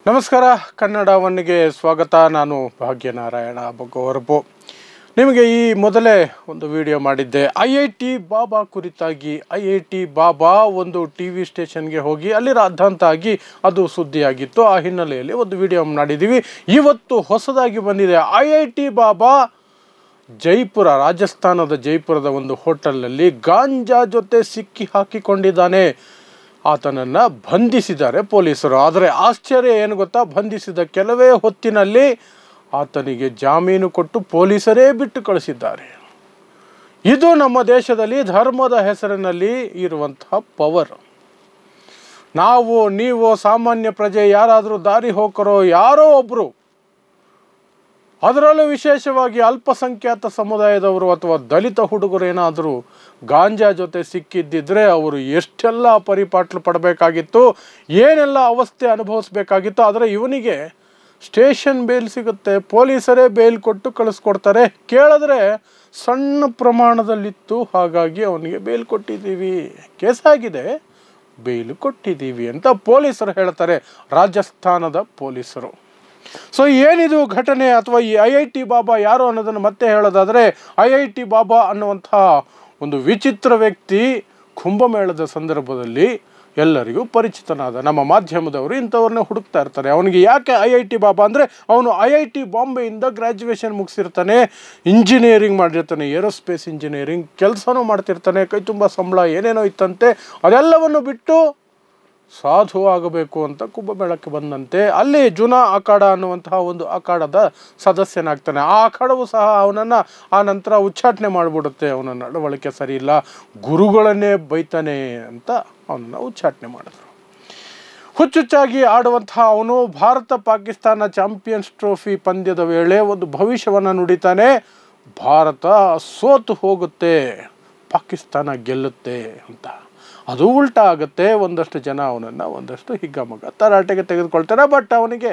ನಮಸ್ಕಾರ ಕನ್ನಡ ಒನ್ಗೆ ಸ್ವಾಗತ. ನಾನು ಭಾಗ್ಯನಾರಾಯಣ ಬಗ್ಗೋರ್ಬು. ನಿಮಗೆ ಈ ಮೊದಲೇ ಒಂದು ವಿಡಿಯೋ ಮಾಡಿದ್ದೆ IIT ಬಾಬಾ ಕುರಿತಾಗಿ. IIT ಬಾಬಾ ಒಂದು TV ಸ್ಟೇಷನ್ಗೆ ಹೋಗಿ ಅಲ್ಲಿ ರಾದ್ಧಾಂತ ಆಗಿ ಅದು ಸುದ್ದಿಯಾಗಿತ್ತು. ಆ ಹಿನ್ನೆಲೆಯಲ್ಲಿ ಒಂದು ವಿಡಿಯೋ ಮಾಡಿದ್ದೀವಿ. ಇವತ್ತು ಹೊಸದಾಗಿ ಬಂದಿದೆ IIT ಬಾಬಾ ಜೈಪುರ, ರಾಜಸ್ಥಾನದ ಜೈಪುರದ ಒಂದು ಹೋಟೆಲ್ನಲ್ಲಿ ಗಾಂಜಾ ಜೊತೆ ಸಿಕ್ಕಿ ಹಾಕಿಕೊಂಡಿದ್ದಾನೆ. ಆತನನ್ನು ಬಂಧಿಸಿದ್ದಾರೆ ಪೊಲೀಸರು. ಆದರೆ ಆಶ್ಚರ್ಯ ಏನು ಗೊತ್ತಾ, ಬಂಧಿಸಿದ ಕೆಲವೇ ಹೊತ್ತಿನಲ್ಲಿ ಆತನಿಗೆ ಜಾಮೀನು ಕೊಟ್ಟು ಪೊಲೀಸರೇ ಬಿಟ್ಟು ಕಳಿಸಿದ್ದಾರೆ. ಇದು ನಮ್ಮ ದೇಶದಲ್ಲಿ ಧರ್ಮದ ಹೆಸರಿನಲ್ಲಿ ಇರುವಂತಹ ಪವರ್. ನೀವು ಸಾಮಾನ್ಯ ಪ್ರಜೆ ಯಾರಾದರೂ ದಾರಿ ಹೋಕರೋ ಯಾರೋ ಒಬ್ಬರು, ಅದರಲ್ಲೂ ವಿಶೇಷವಾಗಿ ಅಲ್ಪಸಂಖ್ಯಾತ ಸಮುದಾಯದವರು ಅಥವಾ ದಲಿತ ಹುಡುಗರು ಏನಾದರೂ ಗಾಂಜಾ ಜೊತೆ ಸಿಕ್ಕಿದ್ದಿದ್ರೆ ಅವರು ಎಷ್ಟೆಲ್ಲ ಪರಿಪಾಟ್ಲು ಪಡಬೇಕಾಗಿತ್ತು, ಏನೆಲ್ಲ ಅವಸ್ಥೆ ಅನುಭವಿಸ್ಬೇಕಾಗಿತ್ತು. ಆದರೆ ಇವನಿಗೆ ಸ್ಟೇಷನ್ ಬೇಲ್ ಸಿಗುತ್ತೆ, ಪೊಲೀಸರೇ ಬೇಲ್ ಕೊಟ್ಟು ಕಳಿಸ್ಕೊಡ್ತಾರೆ. ಕೇಳಿದ್ರೆ ಸಣ್ಣ ಪ್ರಮಾಣದಲ್ಲಿತ್ತು, ಹಾಗಾಗಿ ಅವನಿಗೆ ಬೇಲ್ ಕೊಟ್ಟಿದ್ದೀವಿ, ಕೇಸಾಗಿದೆ, ಬೇಲ್ ಕೊಟ್ಟಿದ್ದೀವಿ ಅಂತ ಪೊಲೀಸರು ಹೇಳ್ತಾರೆ, ರಾಜಸ್ಥಾನದ ಪೊಲೀಸರು. ಸೊ ಏನಿದು ಘಟನೆ ಅಥವಾ ಈ IIT ಬಾಬಾ ಯಾರು ಅನ್ನೋದನ್ನು ಮತ್ತೆ ಹೇಳೋದಾದರೆ, IIT ಬಾಬಾ ಅನ್ನುವಂತಹ ಒಂದು ವಿಚಿತ್ರ ವ್ಯಕ್ತಿ ಕುಂಭಮೇಳದ ಸಂದರ್ಭದಲ್ಲಿ ಎಲ್ಲರಿಗೂ ಪರಿಚಿತನಾದ. ನಮ್ಮ ಮಾಧ್ಯಮದವರು ಇಂಥವ್ರನ್ನ ಹುಡುಕ್ತಾ ಇರ್ತಾರೆ. ಅವನಿಗೆ ಯಾಕೆ IIT ಬಾಬಾ ಅಂದರೆ, ಅವನು IIT ಬಾಂಬೆಯಿಂದ ಗ್ರ್ಯಾಜುಯೇಷನ್ ಮುಗಿಸಿರ್ತಾನೆ, ಇಂಜಿನಿಯರಿಂಗ್ ಮಾಡಿರ್ತಾನೆ, ಏರೋಸ್ಪೇಸ್ ಇಂಜಿನಿಯರಿಂಗ್ ಕೆಲಸನೂ ಮಾಡ್ತಿರ್ತಾನೆ, ಕೈ ತುಂಬ ಸಂಬಳ ಏನೇನೋ ಇತ್ತಂತೆ. ಅದೆಲ್ಲವನ್ನು ಬಿಟ್ಟು ಸಾಧು ಆಗಬೇಕು ಅಂತ ಕುಂಭಮೇಳಕ್ಕೆ ಬಂದಂತೆ ಅಲ್ಲಿ ಜುನಾ ಅಖಾಡ ಅನ್ನುವಂತಹ ಒಂದು ಅಖಾಡದ ಸದಸ್ಯನಾಗ್ತಾನೆ. ಆ ಅಖಾಡವು ಸಹ ಅವನನ್ನು ಆ ನಂತರ ಉಚ್ಚಾಟನೆ ಮಾಡಿಬಿಡುತ್ತೆ. ಅವನ ನಡವಳಿಕೆ ಸರಿ ಇಲ್ಲ, ಗುರುಗಳನ್ನೇ ಬೈತಾನೆ ಅಂತ ಅವನನ್ನು ಉಚ್ಚಾಟನೆ ಮಾಡಿದ್ರು. ಹುಚ್ಚುಚ್ಚಾಗಿ ಆಡುವಂತಹ ಅವನು ಭಾರತ ಪಾಕಿಸ್ತಾನ ಚಾಂಪಿಯನ್ಸ್ ಟ್ರೋಫಿ ಪಂದ್ಯದ ವೇಳೆ ಒಂದು ಭವಿಷ್ಯವನ್ನು ನುಡಿತಾನೆ. ಭಾರತ ಸೋತು ಹೋಗುತ್ತೆ, ಪಾಕಿಸ್ತಾನ ಗೆಲ್ಲುತ್ತೆ ಅಂತ. ಅದು ಉಲ್ಟಾ ಆಗುತ್ತೆ. ಒಂದಷ್ಟು ಜನ ಅವನನ್ನು ಒಂದಷ್ಟು ಹಿಗ್ಗಮಗ ತರಾಟೆಗೆ ತೆಗೆದುಕೊಳ್ತಾರೆ. ಬಟ್ ಅವನಿಗೆ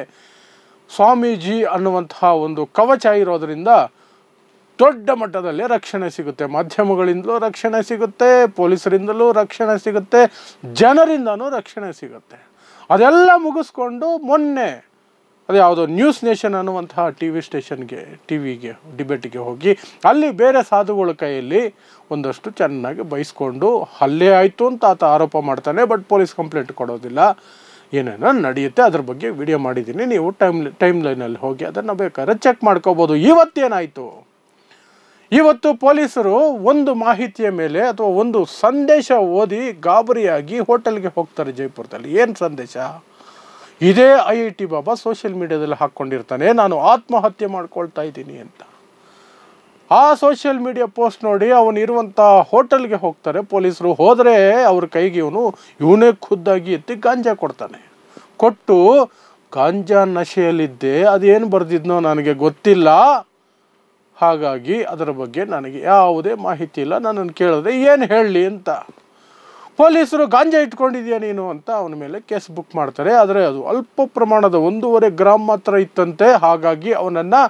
ಸ್ವಾಮೀಜಿ ಅನ್ನುವಂತಹ ಒಂದು ಕವಚ ಇರೋದರಿಂದ ದೊಡ್ಡ ಮಟ್ಟದಲ್ಲಿ ರಕ್ಷಣೆ ಸಿಗುತ್ತೆ. ಮಾಧ್ಯಮಗಳಿಂದಲೂ ರಕ್ಷಣೆ ಸಿಗುತ್ತೆ, ಪೊಲೀಸರಿಂದಲೂ ರಕ್ಷಣೆ ಸಿಗುತ್ತೆ, ಜನರಿಂದನೂ ರಕ್ಷಣೆ ಸಿಗುತ್ತೆ. ಅದೆಲ್ಲ ಮುಗಿಸ್ಕೊಂಡು ಮೊನ್ನೆ ಅದು ಯಾವುದೋ ನ್ಯೂಸ್ ನೇಷನ್ ಅನ್ನುವಂತಹ ಟಿವಿಗೆ ಡಿಬೇಟಿಗೆ ಹೋಗಿ ಅಲ್ಲಿ ಬೇರೆ ಸಾಧುಗಳ ಕೈಯಲ್ಲಿ ಒಂದಷ್ಟು ಚೆನ್ನಾಗಿ ಬೈಸ್ಕೊಂಡು ಹಲ್ಲೆ ಆಯಿತು ಅಂತ ಆತ ಆರೋಪ ಮಾಡ್ತಾನೆ. ಬಟ್ ಪೊಲೀಸ್ ಕಂಪ್ಲೇಂಟ್ ಕೊಡೋದಿಲ್ಲ, ಏನೇನೋ ನಡೆಯುತ್ತೆ. ಅದ್ರ ಬಗ್ಗೆ ವಿಡಿಯೋ ಮಾಡಿದ್ದೀನಿ, ನೀವು ಟೈಮ್ ಲೈನಲ್ಲಿ ಹೋಗಿ ಅದನ್ನು ಬೇಕಾದ್ರೆ ಚೆಕ್ ಮಾಡ್ಕೋಬೋದು. ಇವತ್ತೇನಾಯಿತು, ಇವತ್ತು ಪೊಲೀಸರು ಒಂದು ಮಾಹಿತಿಯ ಮೇಲೆ ಅಥವಾ ಒಂದು ಸಂದೇಶ ಓದಿ ಗಾಬರಿಯಾಗಿ ಹೋಟೆಲ್ಗೆ ಹೋಗ್ತಾರೆ ಜೈಪುರದಲ್ಲಿ. ಏನು ಸಂದೇಶ? ಇದೇ IIT ಬಾಬಾ ಸೋಷಿಯಲ್ ಮೀಡಿಯಾದಲ್ಲಿ ಹಾಕ್ಕೊಂಡಿರ್ತಾನೆ, ನಾನು ಆತ್ಮಹತ್ಯೆ ಮಾಡ್ಕೊಳ್ತಾ ಇದ್ದೀನಿ ಅಂತ. ಆ ಸೋಷಿಯಲ್ ಮೀಡಿಯಾ ಪೋಸ್ಟ್ ನೋಡಿ ಅವನು ಇರುವಂಥ ಹೋಟೆಲ್ಗೆ ಹೋಗ್ತಾರೆ ಪೊಲೀಸರು. ಹೋದರೆ ಅವ್ರ ಕೈಗೆ ಇವನೇ ಖುದ್ದಾಗಿ ಎತ್ತಿ ಗಾಂಜಾ ಕೊಡ್ತಾನೆ. ಕೊಟ್ಟು, ಗಾಂಜಾ ನಶೆಯಲ್ಲಿದ್ದೆ, ಅದೇನು ಬರೆದಿದ್ನೋ ನನಗೆ ಗೊತ್ತಿಲ್ಲ, ಹಾಗಾಗಿ ಅದರ ಬಗ್ಗೆ ನನಗೆ ಯಾವುದೇ ಮಾಹಿತಿ ಇಲ್ಲ, ನನ್ನನ್ನು ಕೇಳಿದ್ರೆ ಏನು ಹೇಳಲಿ ಅಂತ. ಪೊಲೀಸರು ಗಾಂಜಾ ಇಟ್ಕೊಂಡಿದ್ಯಾ ನೀನು ಅಂತ ಅವನ ಮೇಲೆ ಕೇಸ್ ಬುಕ್ ಮಾಡ್ತಾರೆ. ಆದರೆ ಅದು ಅಲ್ಪ ಪ್ರಮಾಣದ 1.5 ಗ್ರಾಮ್ ಮಾತ್ರ ಇತ್ತಂತೆ, ಹಾಗಾಗಿ ಅವನನ್ನು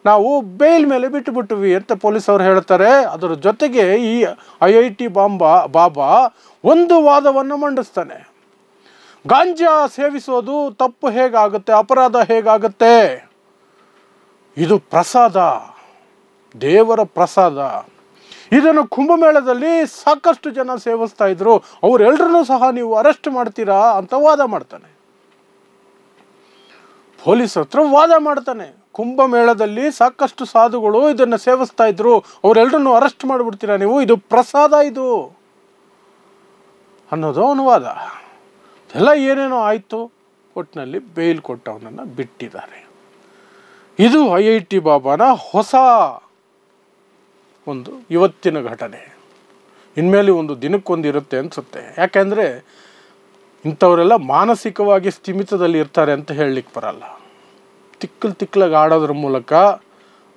ನಾವು ಬೇಲ್ ಮೇಲೆ ಬಿಟ್ಟುಬಿಟ್ವಿ ಅಂತ ಪೊಲೀಸವರು ಹೇಳ್ತಾರೆ. ಅದರ ಜೊತೆಗೆ ಈ IIT ಬಾಬಾ ಒಂದು ವಾದವನ್ನು ಮಂಡಿಸ್ತಾನೆ. ಗಾಂಜಾ ಸೇವಿಸೋದು ತಪ್ಪು ಹೇಗಾಗುತ್ತೆ, ಅಪರಾಧ ಹೇಗಾಗುತ್ತೆ? ಇದು ಪ್ರಸಾದ, ದೇವರ ಪ್ರಸಾದ. ಇದನ್ನು ಕುಂಭಮೇಳದಲ್ಲಿ ಸಾಕಷ್ಟು ಜನ ಸೇವಿಸ್ತಾ ಇದ್ರು, ಅವರೆಲ್ಲರನ್ನೂ ಸಹ ನೀವು ಅರೆಸ್ಟ್ ಮಾಡ್ತೀರಾ ಅಂತ ವಾದ ಮಾಡ್ತಾನೆ. ಪೊಲೀಸ್ ಹತ್ರ ವಾದ ಮಾಡ್ತಾನೆ, ಕುಂಭಮೇಳದಲ್ಲಿ ಸಾಕಷ್ಟು ಸಾಧುಗಳು ಇದನ್ನು ಸೇವಿಸ್ತಾ ಇದ್ರು, ಅವರೆಲ್ಲರನ್ನೂ ಅರೆಸ್ಟ್ ಮಾಡಿಬಿಡ್ತೀರಾ ನೀವು, ಇದು ಪ್ರಸಾದ ಇದು ಅನ್ನೋದು ಅವನ ವಾದ. ಎಲ್ಲ ಏನೇನೋ ಆಯಿತು, ಒಟ್ಟಿನಲ್ಲಿ ಬೇಲ್ ಕೊಟ್ಟು ಅವನನ್ನು ಬಿಟ್ಟಿದ್ದಾರೆ. ಇದು IIT ಬಾಬಾನ ಹೊಸ ಒಂದು ಇವತ್ತಿನ ಘಟನೆ. ಇನ್ಮೇಲೆ ಒಂದು ದಿನಕ್ಕೊಂದು ಇರುತ್ತೆ ಅನಿಸುತ್ತೆ. ಯಾಕೆಂದರೆ ಇಂಥವರೆಲ್ಲ ಮಾನಸಿಕವಾಗಿ ಸ್ಥಿಮಿತದಲ್ಲಿ ಇರ್ತಾರೆ ಅಂತ ಹೇಳಲಿಕ್ಕೆ ಬರಲ್ಲ. ತಿಕ್ಕಲಾಗಿ ಆಡೋದ್ರ ಮೂಲಕ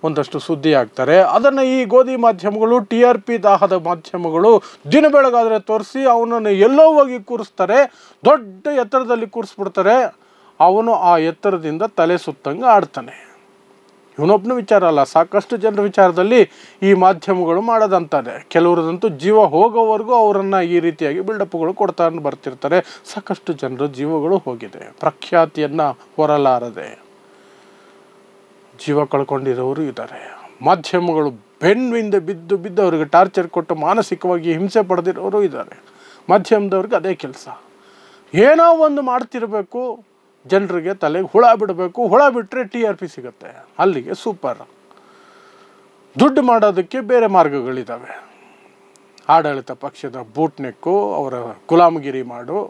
ಒಂದಷ್ಟು ಸುದ್ದಿ ಆಗ್ತಾರೆ. ಅದನ್ನು ಈ ಗೋಧಿ ಮಾಧ್ಯಮಗಳು, TRP ದಾಹದ ಮಾಧ್ಯಮಗಳು ದಿನ ಬೆಳಗಾದರೆ ತೋರಿಸಿ ಅವನನ್ನು ಎಲ್ಲೋ ಹೋಗಿ ಕೂರಿಸ್ತಾರೆ, ದೊಡ್ಡ ಎತ್ತರದಲ್ಲಿ ಕೂರಿಸ್ಬಿಡ್ತಾರೆ. ಅವನು ಆ ಎತ್ತರದಿಂದ ತಲೆ ಸುತ್ತಂಗೆ ಆಡ್ತಾನೆ. ಇವನೊಬ್ಬನ ವಿಚಾರ ಅಲ್ಲ, ಸಾಕಷ್ಟು ಜನರ ವಿಚಾರದಲ್ಲಿ ಈ ಮಾಧ್ಯಮಗಳು ಮಾಡೋದಂತಾರೆ. ಕೆಲವರದಂತೂ ಜೀವ ಹೋಗೋವರೆಗೂ ಅವರನ್ನು ಈ ರೀತಿಯಾಗಿ ಬಿಲ್ಡಪ್ಗಳು ಕೊಡ್ತಾ ಬರ್ತಿರ್ತಾರೆ. ಸಾಕಷ್ಟು ಜನರ ಜೀವಗಳು ಹೋಗಿದೆ, ಪ್ರಖ್ಯಾತಿಯನ್ನು ಹೊರಲಾರದೆ ಜೀವ ಕಳ್ಕೊಂಡಿರೋರು ಇದ್ದಾರೆ. ಮಾಧ್ಯಮಗಳು ಬೆನ್ನಿಂದ ಬಿದ್ದು ಬಿದ್ದು ಅವ್ರಿಗೆ ಟಾರ್ಚರ್ ಕೊಟ್ಟು ಮಾನಸಿಕವಾಗಿ ಹಿಂಸೆ ಪಡೆದಿರೋರು ಇದ್ದಾರೆ. ಮಾಧ್ಯಮದವ್ರಿಗೆ ಅದೇ ಕೆಲಸ, ಏನೋ ಒಂದು ಮಾಡ್ತಿರಬೇಕು, ಜನರಿಗೆ ತಲೆಗೆ ಹುಳ ಬಿಡಬೇಕು, ಹುಳ ಬಿಟ್ಟರೆ TRP ಸಿಗುತ್ತೆ, ಅಲ್ಲಿಗೆ ಸೂಪರ್. ದುಡ್ಡು ಮಾಡೋದಕ್ಕೆ ಬೇರೆ ಮಾರ್ಗಗಳಿದ್ದಾವೆ. ಆಡಳಿತ ಪಕ್ಷದ ಬೂಟ್ನೆಕ್ಕು, ಅವರ ಗುಲಾಮಗಿರಿ ಮಾಡು.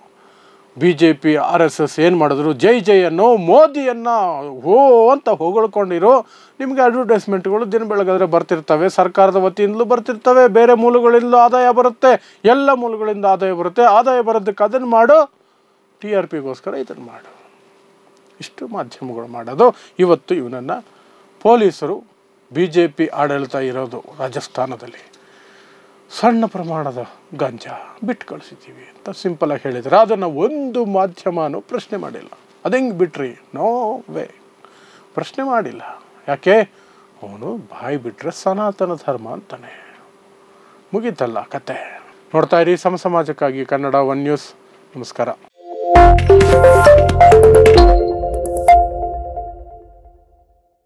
BJP RSS ಏನು ಮಾಡಿದ್ರು, ಜೈ ಜೈ ಅನ್ನೋ, ಮೋದಿಯನ್ನು ಹೋ ಅಂತ ಹೊಗಳ್ಕೊಂಡಿರೋ ನಿಮಗೆ ಅಡ್ವರ್ಟೈಸ್ಮೆಂಟ್ಗಳು ದಿನ ಬೆಳಗಾದರೆ ಬರ್ತಿರ್ತವೆ. ಸರ್ಕಾರದ ವತಿಯಿಂದಲೂ ಬರ್ತಿರ್ತವೆ, ಬೇರೆ ಮೂಲಗಳಿಂದಲೂ ಆದಾಯ ಬರುತ್ತೆ, ಎಲ್ಲ ಮೂಲಗಳಿಂದ ಆದಾಯ ಬರುತ್ತೆ. ಆದಾಯ ಬರೋದಕ್ಕೆ ಅದನ್ನು ಮಾಡು, TRPಗೋಸ್ಕರ ಇದನ್ನು ಮಾಡು. ಇಷ್ಟು ಮಾಧ್ಯಮಗಳು ಮಾಡೋದು. ಇವತ್ತು ಇವನನ್ನು ಪೊಲೀಸರು, BJP ಆಡಳಿತ ಇರೋದು ರಾಜಸ್ಥಾನದಲ್ಲಿ, ಸಣ್ಣ ಪ್ರಮಾಣದ ಗಾಂಜಾ ಬಿಟ್ಟು ಕಳಿಸಿದ್ದೀವಿ ಅಂತ ಸಿಂಪಲಾಗಿ ಹೇಳಿದರೆ ಅದನ್ನು ಒಂದು ಮಾಧ್ಯಮನೂ ಪ್ರಶ್ನೆ ಮಾಡಿಲ್ಲ. ಅದೆಂಗೆ ಬಿಟ್ರಿ? ನೋ ವೇ, ಪ್ರಶ್ನೆ ಮಾಡಿಲ್ಲ. ಯಾಕೆ? ಅವನು ಬಾಯಿ ಬಿಟ್ಟರೆ ಸನಾತನ ಧರ್ಮ ಅಂತಾನೆ, ಮುಗೀತಲ್ಲ ಕತೆ. ನೋಡ್ತಾ ಇರಿ ಸಮಾಜಕ್ಕಾಗಿ ಕನ್ನಡ 1 ನ್ಯೂಸ್. ನಮಸ್ಕಾರ.